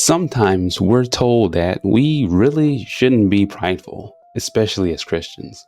Sometimes we're told that we really shouldn't be prideful, especially as Christians.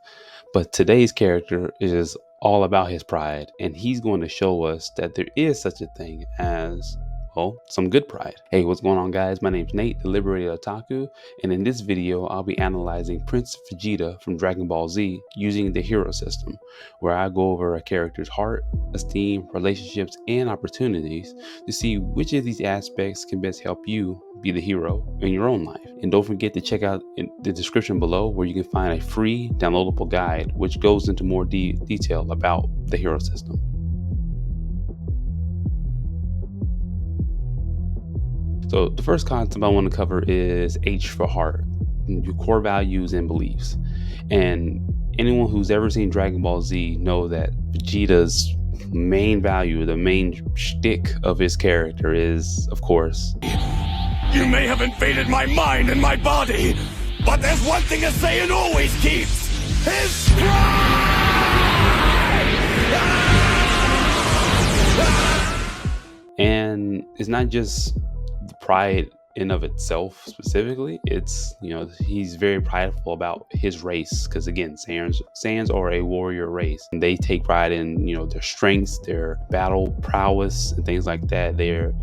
But today's character is all about his pride, and he's going to show us that there is such a thing as, well, some good pride. Hey, what's going on, guys? My name's Nate, the Liberated Otaku, and in this video, I'll be analyzing Prince Vegeta from Dragon Ball Z using the hero system, where I go over a character's heart, esteem, relationships, and opportunities to see which of these aspects can best help you be the hero in your own life. And don't forget to check out in the description below where you can find a free downloadable guide which goes into more detail about the hero system. So the first concept I want to cover is H for heart, your core values and beliefs. And anyone who's ever seen Dragon Ball Z know that Vegeta's main value, the main shtick of his character is, of course, you may have invaded my mind and my body, but there's one thing a Saiyan always keeps: his pride! And it's not just the pride in of itself specifically. It's, he's very prideful about his race, because again, Saiyans are a warrior race, and they take pride in their strengths, their battle prowess, and things like that. They're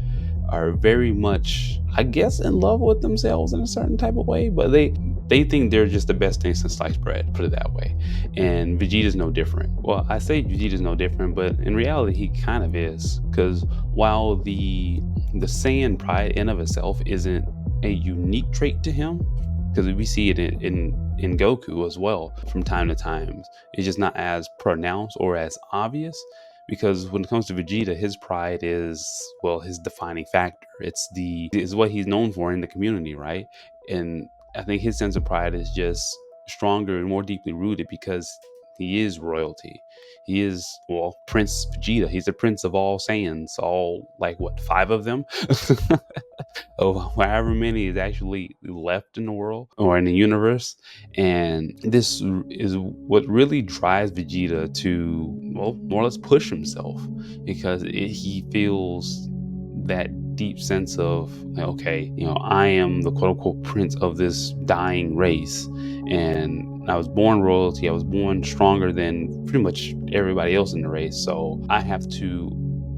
are very much, I guess, in love with themselves in a certain type of way, but they think they're just the best thing since sliced bread, put it that way. And Vegeta's no different. Well, I say Vegeta's no different, but in reality he kind of is, because while the Saiyan pride in of itself isn't a unique trait to him, because we see it in Goku as well from time to time, it's just not as pronounced or as obvious. Because when it comes to Vegeta, his pride is, well, his defining factor. It's what he's known for in the community, right? And I think his sense of pride is just stronger and more deeply rooted because he is royalty. He is, well, Prince Vegeta. He's the prince of all Saiyans, all, 5 of them? Oh, however many is actually left in the world or in the universe. And this is what really drives Vegeta to, well, more or less push himself, because he feels that deep sense of, okay, I am the quote unquote prince of this dying race, and I was born royalty. I was born stronger than pretty much everybody else in the race, so I have to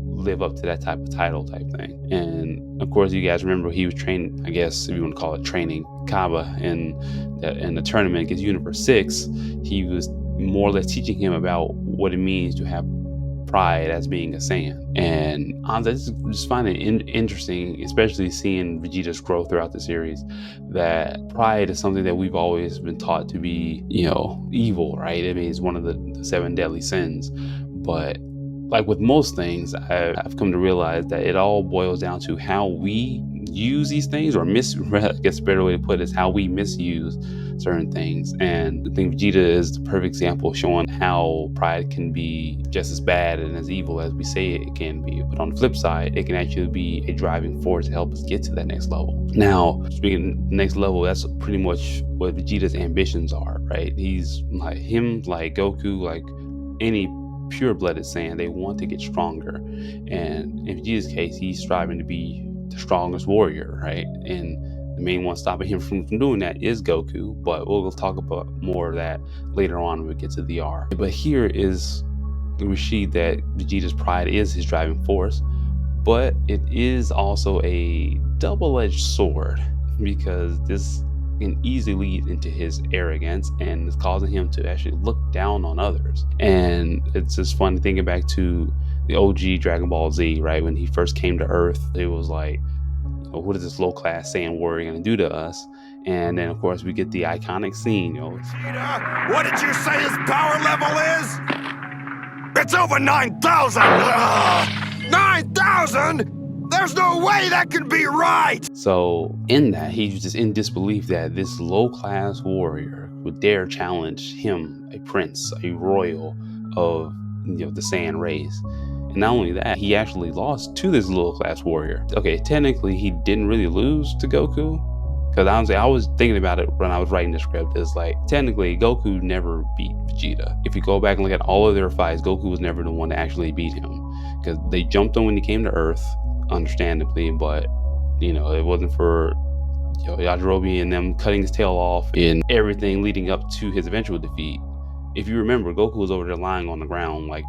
live up to that type of title type thing. And of course, you guys remember he was training, I guess if you want to call it training, Kaba in the tournament against Universe 6. He was more or less teaching him about what it means to have pride as being a Saiyan. And I just find it interesting, especially seeing Vegeta's growth throughout the series, that pride is something that we've always been taught to be, evil, right? I mean, it's one of the 7 deadly sins. But like with most things, I've come to realize that it all boils down to how we use these things, or I guess a better way to put it is how we misuse certain things. And I think Vegeta is the perfect example showing how pride can be just as bad and as evil as we say it can be. But on the flip side, it can actually be a driving force to help us get to that next level. Now, speaking of next level, that's pretty much what Vegeta's ambitions are, right? He's like Goku, like any pure-blooded Saiyan, they want to get stronger. And in Vegeta's case, he's striving to be the strongest warrior, right? And the main one stopping him from doing that is Goku, but we'll talk about more of that later on when we get to the R. But here is we see that Vegeta's pride is his driving force, but it is also a double-edged sword, because this can easily lead into his arrogance and is causing him to actually look down on others. And it's just funny thinking back to the OG Dragon Ball Z, right? When he first came to Earth, it was like, what is this low-class Saiyan warrior going to do to us? And then, of course, we get the iconic scene, Vegeta, what did you say his power level is? It's over 9,000! 9,000?! There's no way that can be right! So in that, he's just in disbelief that this low-class warrior would dare challenge him, a prince, a royal of the Saiyan race. And not only that, he actually lost to this low-class warrior. Okay, technically he didn't really lose to Goku, because honestly, I was thinking about it when I was writing the script. It's like, technically Goku never beat Vegeta. If you go back and look at all of their fights, Goku was never the one to actually beat him, because they jumped on when he came to Earth, understandably, but it wasn't for Yajirobe and them cutting his tail off and everything leading up to his eventual defeat. If you remember, Goku was over there lying on the ground, like,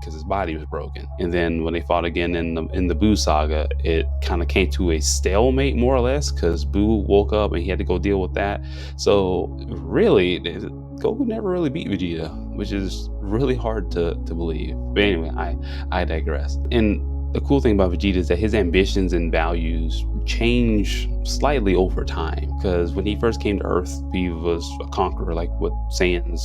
because his body was broken. And then when they fought again in the Buu saga, it kind of came to a stalemate, more or less, because Buu woke up and he had to go deal with that. So really, Goku never really beat Vegeta, which is really hard to believe. But anyway, I digress. And the cool thing about Vegeta is that his ambitions and values change slightly over time, because when he first came to Earth, he was a conqueror, like what Saiyans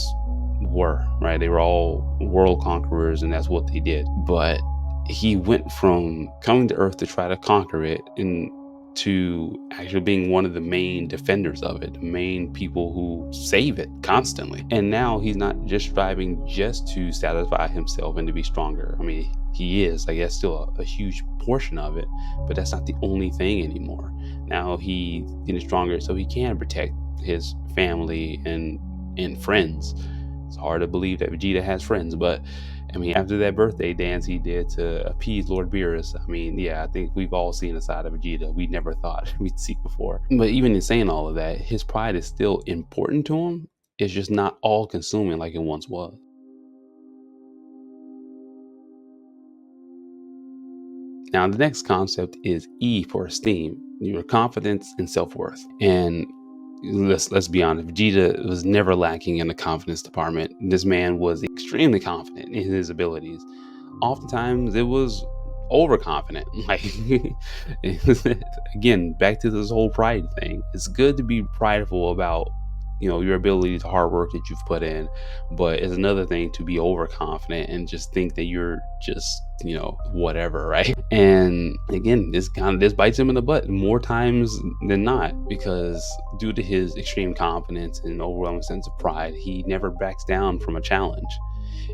were, right? They were all world conquerors, and that's what they did. But he went from coming to Earth to try to conquer it and to actually being one of the main defenders of it, the main people who save it constantly. And now he's not just striving just to satisfy himself and to be stronger. I mean, he is, I guess, still a huge portion of it, but that's not the only thing anymore. Now he's getting stronger so he can protect his family and friends. It's hard to believe that Vegeta has friends, but I mean, after that birthday dance he did to appease Lord Beerus, I mean, yeah, I think we've all seen a side of Vegeta we never thought we'd see before. But even in saying all of that, his pride is still important to him. It's just not all consuming like it once was. Now, the next concept is E for Esteem, your confidence and self-worth. And let's be honest, Vegeta was never lacking in the confidence department. This man was extremely confident in his abilities. Oftentimes it was overconfident. Like, again, back to this whole pride thing. It's good to be prideful about your ability to hard work that you've put in, but it's another thing to be overconfident and just think that you're just whatever, right? And again, this bites him in the butt more times than not, because due to his extreme confidence and overwhelming sense of pride, he never backs down from a challenge.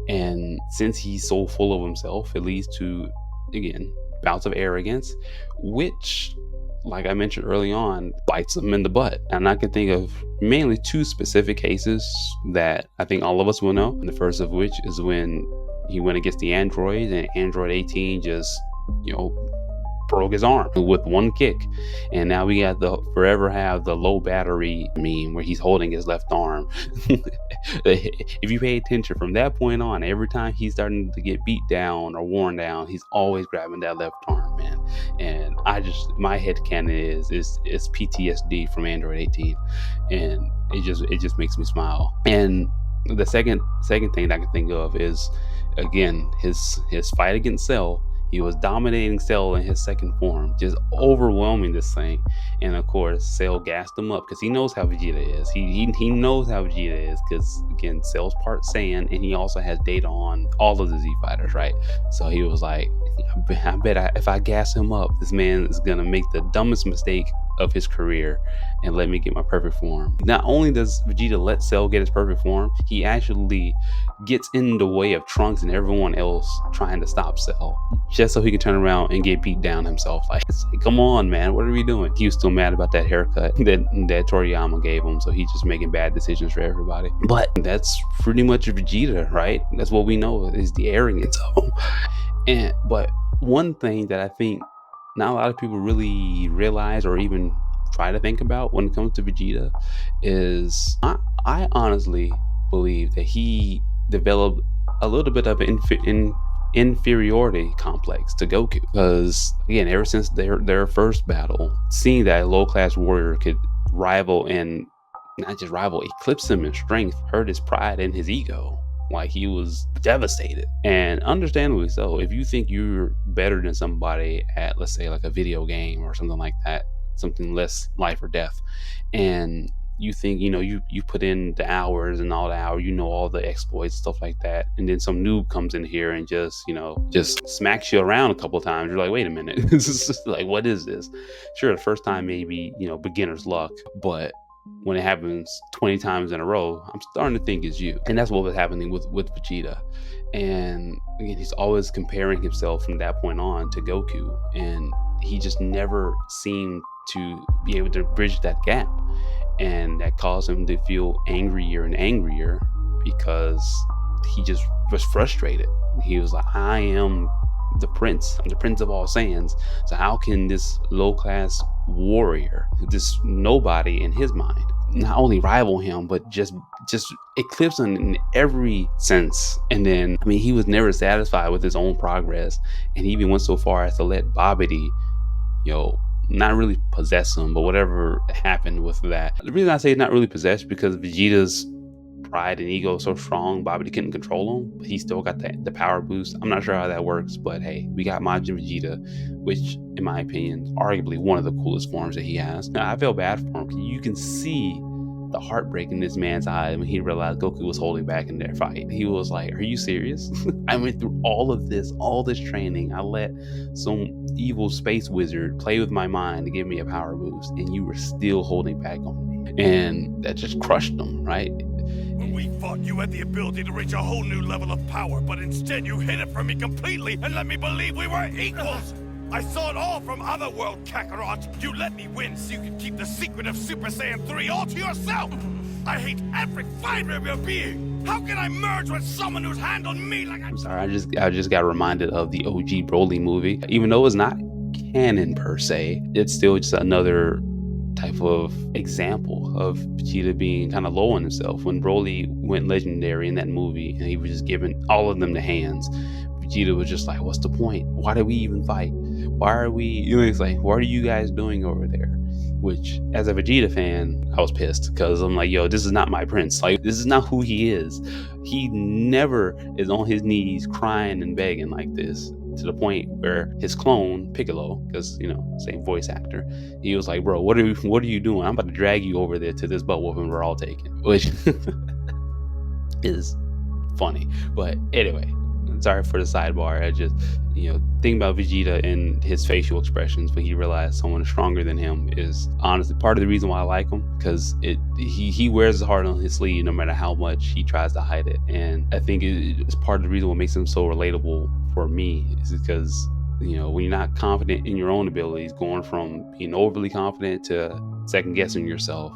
And since he's so full of himself, it leads to, again, bouts of arrogance, which, like I mentioned early on, bites him in the butt. And I can think of mainly two specific cases that I think all of us will know. The first of which is when he went against the android, and Android 18 just, broke his arm with one kick. And now we got forever have the low battery meme where he's holding his left arm. If you pay attention from that point on, every time he's starting to get beat down or worn down, he's always grabbing that left arm, man. And my headcanon is PTSD from Android 18, and it just makes me smile. And the second thing that I can think of is, again, his fight against Cell. He was dominating Cell in his second form, just overwhelming this thing. And of course, Cell gassed him up because he knows how Vegeta is. He knows how Vegeta is because, again, Cell's part Saiyan, and he also has data on all of the Z fighters, right? So he was like, I bet if I gas him up, this man is gonna make the dumbest mistake of his career and let me get my perfect form. Not only does Vegeta let Cell get his perfect form, he actually gets in the way of Trunks and everyone else trying to stop Cell, just so he can turn around and get beat down himself. Like, it's like, come on, man, what are we doing? He was still mad about that haircut that Toriyama gave him, so he's just making bad decisions for everybody. But that's pretty much Vegeta, right? That's what we know is the arrogance of him. But one thing that I think not a lot of people really realize or even try to think about when it comes to Vegeta is I honestly believe that he developed a little bit of an inferiority complex to Goku, because again, ever since their first battle, seeing that a low-class warrior could rival and not just rival, eclipse him in strength, hurt his pride and his ego. Like, he was devastated, and understandably so. If you think you're better than somebody at, let's say, like a video game or something like that, something less life or death, and you think you put in the hours and all the hours, all the exploits, stuff like that, and then some noob comes in here and just smacks you around a couple of times, you're like, wait a minute, this is just like, what is this? Sure, the first time maybe beginner's luck, but when it happens 20 times in a row, I'm starting to think it's you. And that's what was happening with Vegeta. And again, he's always comparing himself from that point on to Goku, and he just never seemed to be able to bridge that gap. And that caused him to feel angrier and angrier, because he just was frustrated. He was like, I am the prince. I'm the prince of all Saiyans. So how can this low-class warrior, this nobody in his mind, not only rival him, but just eclipse him in every sense. And then, I mean, he was never satisfied with his own progress, and he even went so far as to let Babidi, not really possess him, but whatever happened with that. The reason I say not really possessed, because Vegeta's pride and ego is so strong, Babidi couldn't control him, but he still got the power boost. I'm not sure how that works, but hey, we got Majin Vegeta, which in my opinion is arguably one of the coolest forms that he has. Now, I feel bad for him. You can see the heartbreak in this man's eyes when he realized Goku was holding back in their fight. He was like, are you serious? I went through all this training. I let some evil space wizard play with my mind to give me a power boost, and you were still holding back on me. And that just crushed him, right? When we fought, you had the ability to reach a whole new level of power, but instead you hid it from me completely and let me believe we were equals. I saw it all from Otherworld, Kakarot. You let me win so you could keep the secret of Super Saiyan 3 all to yourself. I hate every fiber of your being. How can I merge with someone who's handled me like I'm sorry, I just got reminded of the OG Broly movie. Even though it's not canon per se, it's still just another type of example of Vegeta being kind of low on himself. When Broly went legendary in that movie and he was just giving all of them the hands, Vegeta was just like, what's the point? Why do we even fight? Why are we, it's like, what are you guys doing over there? Which, as a Vegeta fan, I was pissed, because I'm like, this is not my prince. Like, this is not who he is. He never is on his knees crying and begging like this, to the point where his clone Piccolo, because same voice actor, he was like, bro, what are you doing? I'm about to drag you over there to this butt whooping we're all taking, which is funny. But anyway, sorry for the sidebar. I just thinking about Vegeta and his facial expressions when he realized someone is stronger than him is honestly part of the reason why I like him, because he wears his heart on his sleeve no matter how much he tries to hide it. And I think it's part of the reason what makes him so relatable for me, is because when you're not confident in your own abilities, going from being overly confident to second guessing yourself,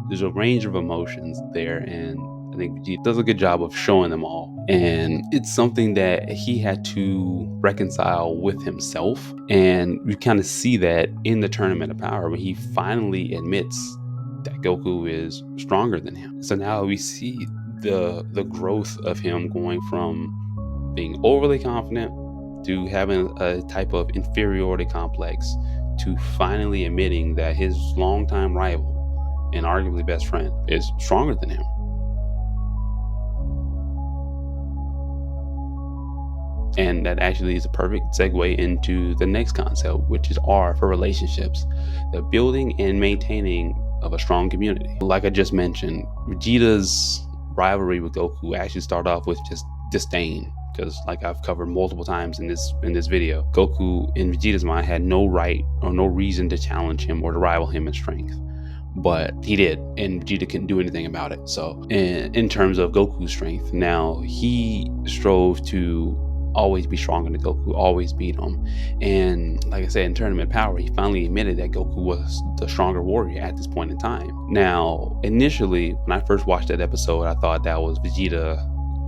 there's a range of emotions there, and I think Vegeta does a good job of showing them all. And it's something that he had to reconcile with himself. And we kind of see that in the Tournament of Power when he finally admits that Goku is stronger than him. So now we see the growth of him going from being overly confident to having a type of inferiority complex to finally admitting that his longtime rival and arguably best friend is stronger than him. And that actually is a perfect segue into the next concept, which is R for relationships, the building and maintaining of a strong community. Like I just mentioned, Vegeta's rivalry with Goku actually started off with just disdain, because like I've covered multiple times in this video, Goku in Vegeta's mind had no right or no reason to challenge him or to rival him in strength. But he did, and Vegeta couldn't do anything about it. So in terms of Goku's strength, now he strove to always be stronger than Goku, always beat him. And like I said, in Tournament Power, he finally admitted that Goku was the stronger warrior at this point in time. Now, initially, when I first watched that episode, I thought that was Vegeta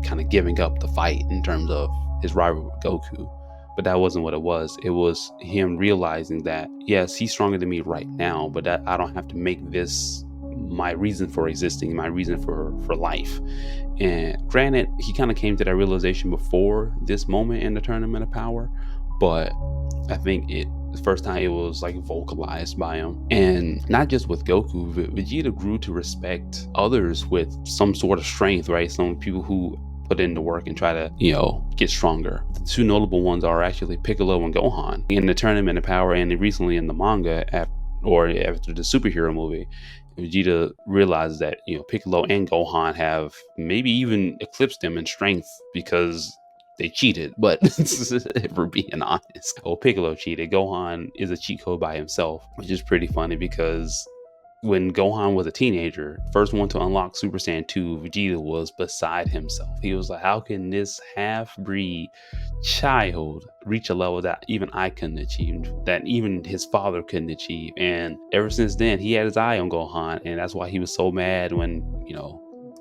kind of giving up the fight in terms of his rivalry with Goku. But that wasn't what it was. It was him realizing that, yes, he's stronger than me right now, but that I don't have to make this my reason for existing, my reason for life. And granted, he kind of came to that realization before this moment in the Tournament of Power, but I think the first time it was like vocalized by him. And not just with Goku, Vegeta grew to respect others with some sort of strength, right? Some people who put in the work and try to, get stronger. The two notable ones are actually Piccolo and Gohan. In the Tournament of Power and recently in the manga, after the superhero movie, Vegeta realizes that Piccolo and Gohan have maybe even eclipsed him in strength because they cheated. But if we're being honest, Piccolo cheated. Gohan is a cheat code by himself, which is pretty funny because when Gohan was a teenager, first one to unlock Super Saiyan 2, Vegeta was beside himself. He was like, how can this half-breed child reach a level that even I couldn't achieve, that even his father couldn't achieve? And ever since then, he had his eye on Gohan, and that's why he was so mad when,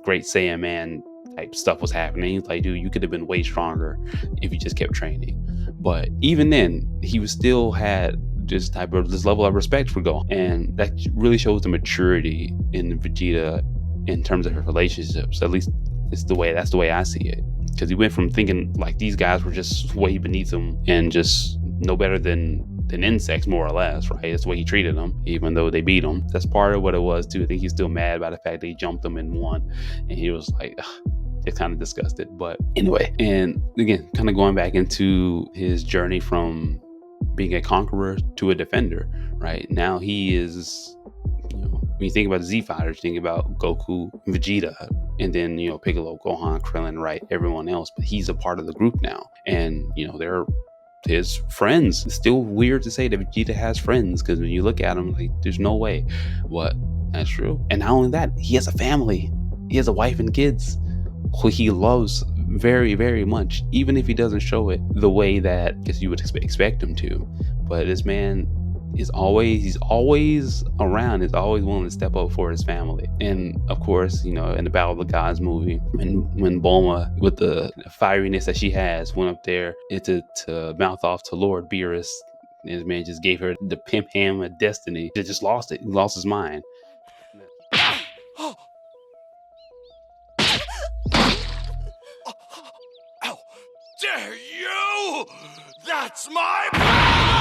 Great Saiyan Man type stuff was happening. He's like, dude, you could have been way stronger if you just kept training. But even then, he was still had this level of respect for Gohan, and that really shows the maturity in Vegeta in terms of his relationships. At least that's the way I see it, because he went from thinking like these guys were just way beneath him and just no better than insects, more or less, right? That's the way he treated them, even though they beat him. That's part of what it was too. I think he's still mad about the fact they jumped him and won, and he was like just kind of disgusted. But anyway, and again, kind of going back into his journey from being a conqueror to a defender, right? Now he is, when you think about the Z Fighters, you think about Goku, Vegeta, and then, Piccolo, Gohan, Krillin, right? Everyone else, but he's a part of the group now. And, they're his friends. It's still weird to say that Vegeta has friends, because when you look at him, like, there's no way. What? That's true. And not only that, he has a family. He has a wife and kids who he loves very, very much, even if he doesn't show it the way that I guess you would expect him to. But this man he's always around, is always willing to step up for his family. And of course, in the Battle of the Gods movie, when Bulma, with the fieriness that she has, went up there to mouth off to Lord Beerus, and this man just gave her the pimp ham of destiny. He just lost it. He lost his mind. How dare you! That's my power!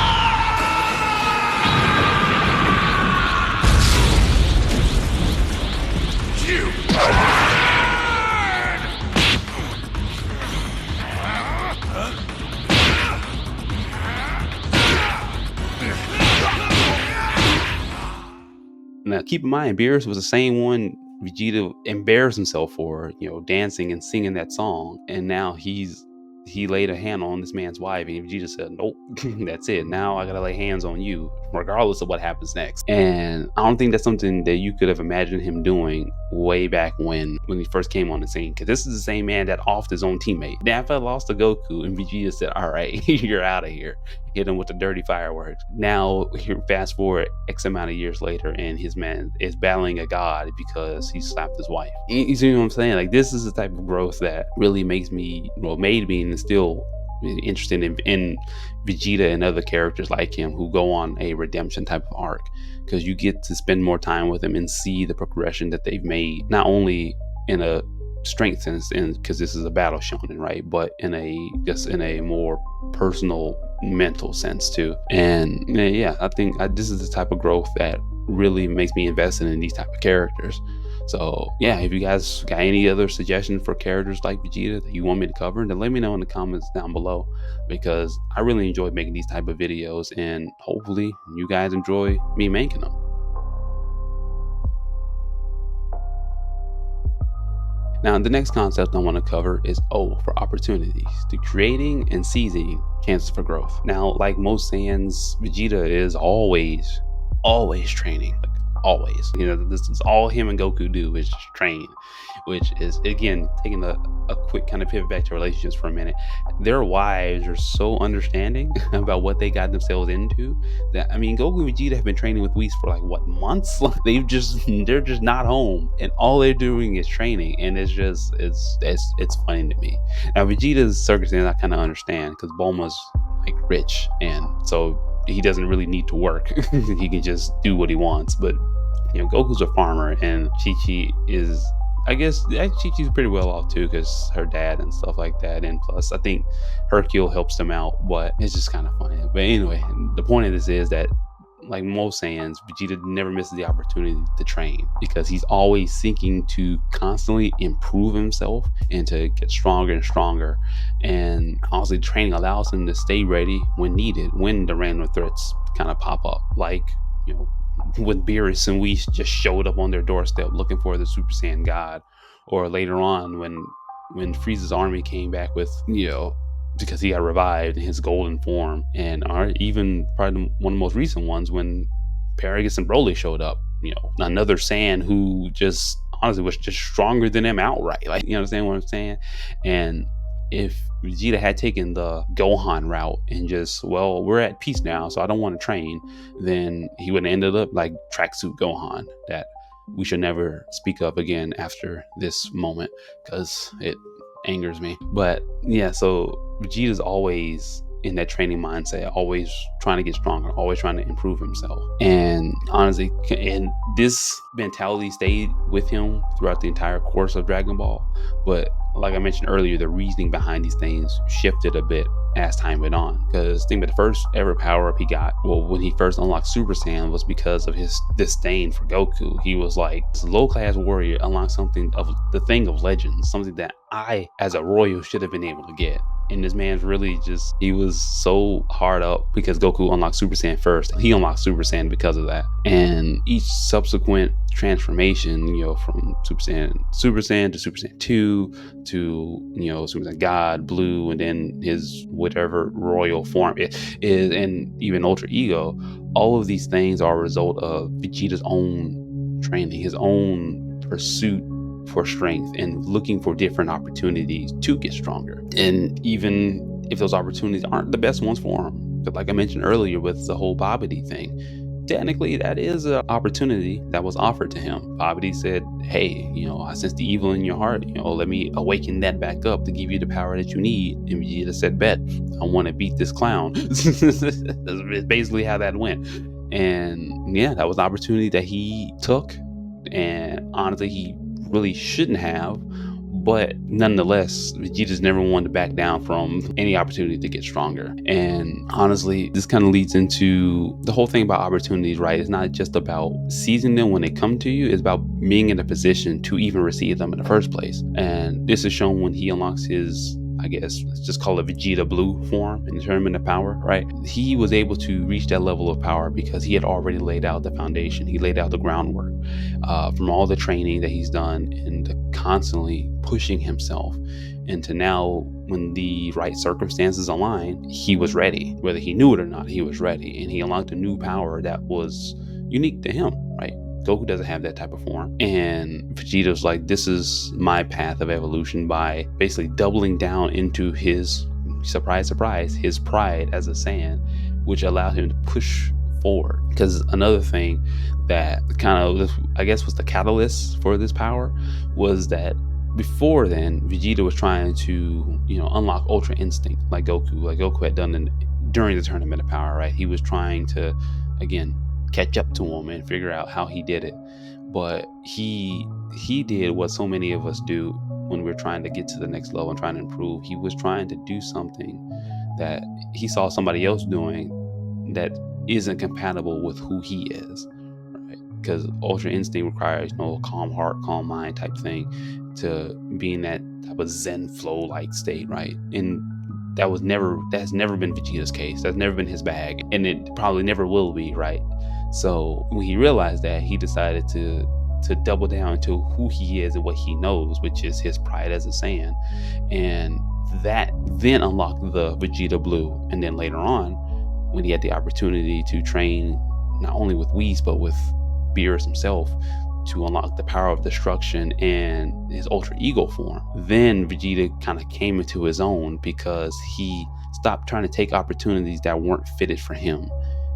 You Now, keep in mind, Beerus was the same one Vegeta embarrassed himself for, dancing and singing that song. And now he laid a hand on this man's wife, and Vegeta said, nope, that's it. Now I gotta lay hands on you, regardless of what happens next. And I don't think that's something that you could have imagined him doing way back when he first came on the scene, because this is the same man that offed his own teammate. Nappa lost to Goku, and Vegeta said, all right, you're out of here. Hit him with the dirty fireworks. Now, here, fast forward X amount of years later, and his man is battling a god because he slapped his wife. You see what I'm saying? Like, this is the type of growth that really made me, and still interested in Vegeta and other characters like him who go on a redemption type of arc, because you get to spend more time with them and see the progression that they've made, not only in a strength sense, and because this is a battle shonen, right, but in a more personal mental sense too. And yeah, I think this is the type of growth that really makes me invested in these type of characters. So yeah, if you guys got any other suggestions for characters like Vegeta that you want me to cover, then let me know in the comments down below, because I really enjoy making these type of videos, and hopefully you guys enjoy me making them. Now, the next concept I want to cover is O for opportunities, the creating and seizing chances for growth. Now, like most Saiyans, Vegeta is always training. Like, always. This is all him and Goku do, is just train, which is, again, taking a quick kind of pivot back to relationships for a minute. Their wives are so understanding about what they got themselves into that, Goku and Vegeta have been training with Whis for like what, months? Like, they're just not home, and all they're doing is training, and it's funny to me. Now, Vegeta's circumstance I kind of understand, because Bulma's like rich, and so he doesn't really need to work. He can just do what he wants. But Goku's a farmer, and Chi-Chi is, I guess, Chi-Chi's pretty well off too, because her dad and stuff like that. And plus, I think Hercule helps them out, but it's just kind of funny. But anyway, the point of this is that, like most Saiyans, Vegeta never misses the opportunity to train, because he's always seeking to constantly improve himself and to get stronger and stronger. And honestly, training allows him to stay ready when needed, when the random threats kind of pop up, like when Beerus and Whis just showed up on their doorstep looking for the Super Saiyan God, or later on when Frieza's army came back with, because he got revived in his golden form, and even probably one of the most recent ones when Paragus and Broly showed up, another Saiyan who just honestly was just stronger than him outright. Like, you understand what I'm saying? And if Vegeta had taken the Gohan route and just, well, we're at peace now, so I don't want to train, then he would have ended up like Tracksuit Gohan, that we should never speak of again after this moment, because it angers me. But yeah, so Vegeta's always in that training mindset, always trying to get stronger, always trying to improve himself. And honestly, and this mentality stayed with him throughout the entire course of Dragon Ball. But like I mentioned earlier, the reasoning behind these things shifted a bit as time went on. Because think about the first ever power up he got, well, when he first unlocked Super Saiyan, was because of his disdain for Goku. He was like, this low class warrior unlocked something of the thing of legends, something that I, as a royal, should have been able to get. And this man's really just, he was so hard up because Goku unlocked Super Saiyan first. He unlocked Super Saiyan because of that. And each subsequent transformation, from Super Saiyan to Super Saiyan 2 to, Super Saiyan God, Blue, and then his whatever royal form it is, and even Ultra Ego, all of these things are a result of Vegeta's own training, his own pursuit for strength and looking for different opportunities to get stronger. And even if those opportunities aren't the best ones for him, but like I mentioned earlier with the whole Babidi thing, technically that is an opportunity that was offered to him. Babidi said, hey, I sense the evil in your heart, let me awaken that back up to give you the power that you need. And Vegeta said, bet, I want to beat this clown. That's basically how that went. And yeah, that was an opportunity that he took, and honestly he really shouldn't have, but nonetheless, Vegeta's never wanted to back down from any opportunity to get stronger. And honestly, this kind of leads into the whole thing about opportunities, right? It's not just about seizing them when they come to you, it's about being in a position to even receive them in the first place. And this is shown when he unlocks his, I guess, let's just call it Vegeta Blue form in the Tournament of Power, right? He was able to reach that level of power because he had already laid out the foundation. He laid out the groundwork from all the training that he's done and constantly pushing himself. And to now, when the right circumstances align, he was ready. Whether he knew it or not, he was ready. And he unlocked a new power that was unique to him, right? Goku doesn't have that type of form. And Vegeta's like, this is my path of evolution, by basically doubling down into his, surprise, surprise, his pride as a Saiyan, which allowed him to push forward. Because another thing that kind of, I guess, was the catalyst for this power was that before then, Vegeta was trying to, unlock Ultra Instinct like Goku had done during the Tournament of Power, right? He was trying to, again, catch up to him and figure out how he did it. But he did what so many of us do when we're trying to get to the next level and trying to improve. He was trying to do something that he saw somebody else doing that isn't compatible with who he is, right? Because Ultra Instinct requires, calm heart, calm mind type thing to be in that type of Zen flow like state, right? And that's never been Vegeta's case. That's never been his bag, and it probably never will be, right? So when he realized that, he decided to double down into who he is and what he knows, which is his pride as a Saiyan. And that then unlocked the Vegeta Blue. And then later on, when he had the opportunity to train not only with Whis, but with Beerus himself, to unlock the power of destruction and his Ultra Ego form, then Vegeta kind of came into his own, because he stopped trying to take opportunities that weren't fitted for him.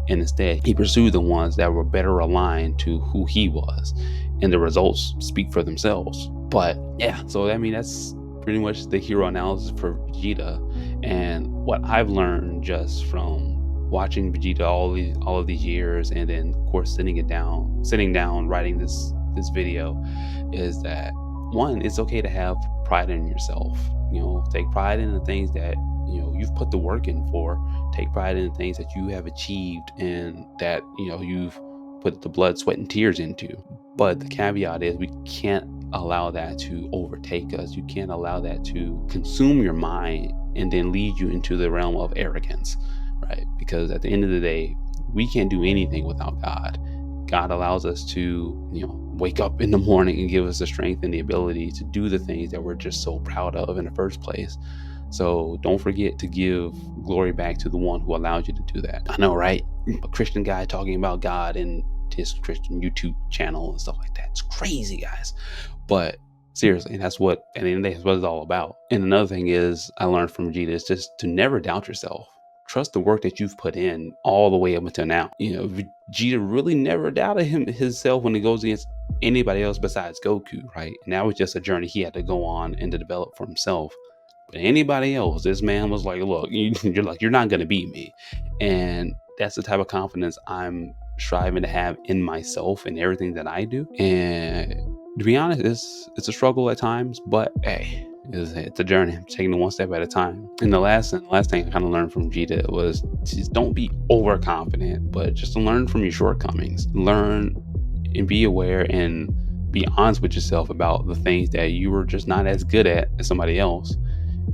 And instead, he pursued the ones that were better aligned to who he was. And the results speak for themselves. But yeah, so I mean, that's pretty much the hero analysis for Vegeta. And what I've learned just from watching Vegeta all of these years, and then of course sitting down writing this video, is that one, it's okay to have pride in yourself. Take pride in the things that you've put the work in for. Take pride in the things that you have achieved and that you've put the blood, sweat, and tears into. But the caveat is, we can't allow that to overtake us. You can't allow that to consume your mind and then lead you into the realm of arrogance, right? Because at the end of the day, we can't do anything without God. God allows us to, wake up in the morning and give us the strength and the ability to do the things that we're just so proud of in the first place. So don't forget to give glory back to the one who allowed you to do that. I know, right? A Christian guy talking about God in his Christian YouTube channel and stuff like that. It's crazy, guys. But seriously, and that's what, at the end of the day, that's what it's all about. And another thing is, I learned from Vegeta, is just to never doubt yourself. Trust the work that you've put in all the way up until now. Vegeta really never doubted himself when he goes against anybody else besides Goku, right? And that was just a journey he had to go on and to develop for himself. But anybody else, this man was like, look, you're not gonna beat me. And that's the type of confidence I'm striving to have in myself and everything that I do. And to be honest, it's a struggle at times, but hey, it's a journey. I'm taking it one step at a time. And the last thing I kind of learned from Vegeta was just don't be overconfident, but just to learn from your shortcomings. Learn and be aware and be honest with yourself about the things that you were just not as good at as somebody else,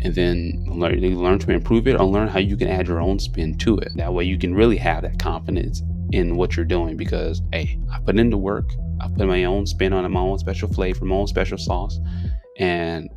and then learn to improve it, or learn how you can add your own spin to it. That way you can really have that confidence in what you're doing, because hey, I put in the work, I put my own spin on it, my own special flavor, my own special sauce, and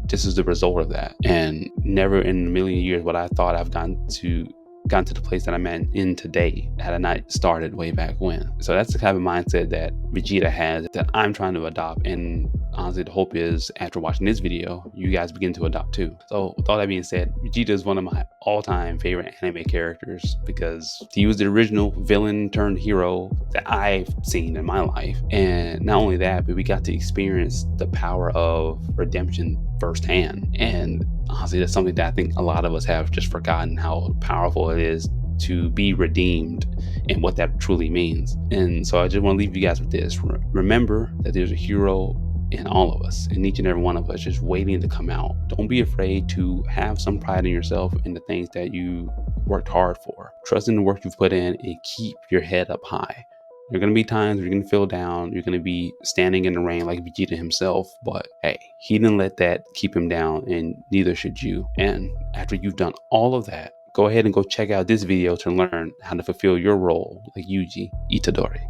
this is the result of that. And never in a million years would I thought I've gotten to the place that I'm in today had I not started way back when. So that's the kind of mindset that Vegeta has, that I'm trying to adopt. And honestly, the hope is after watching this video, you guys begin to adopt too. So with all that being said, Vegeta is one of my all-time favorite anime characters, because he was the original villain turned hero that I've seen in my life. And not only that, but we got to experience the power of redemption firsthand. And honestly, that's something that I think a lot of us have just forgotten, how powerful it is to be redeemed and what that truly means. And so I just want to leave you guys with this. Remember that there's a hero in all of us, in each and every one of us, just waiting to come out. Don't be afraid to have some pride in yourself and the things that you worked hard for. Trust in the work you've put in and keep your head up high. There are going to be times where you're going to feel down. You're going to be standing in the rain like Vegeta himself. But hey, he didn't let that keep him down, and neither should you. And after you've done all of that, go ahead and go check out this video to learn how to fulfill your role like Yuji Itadori.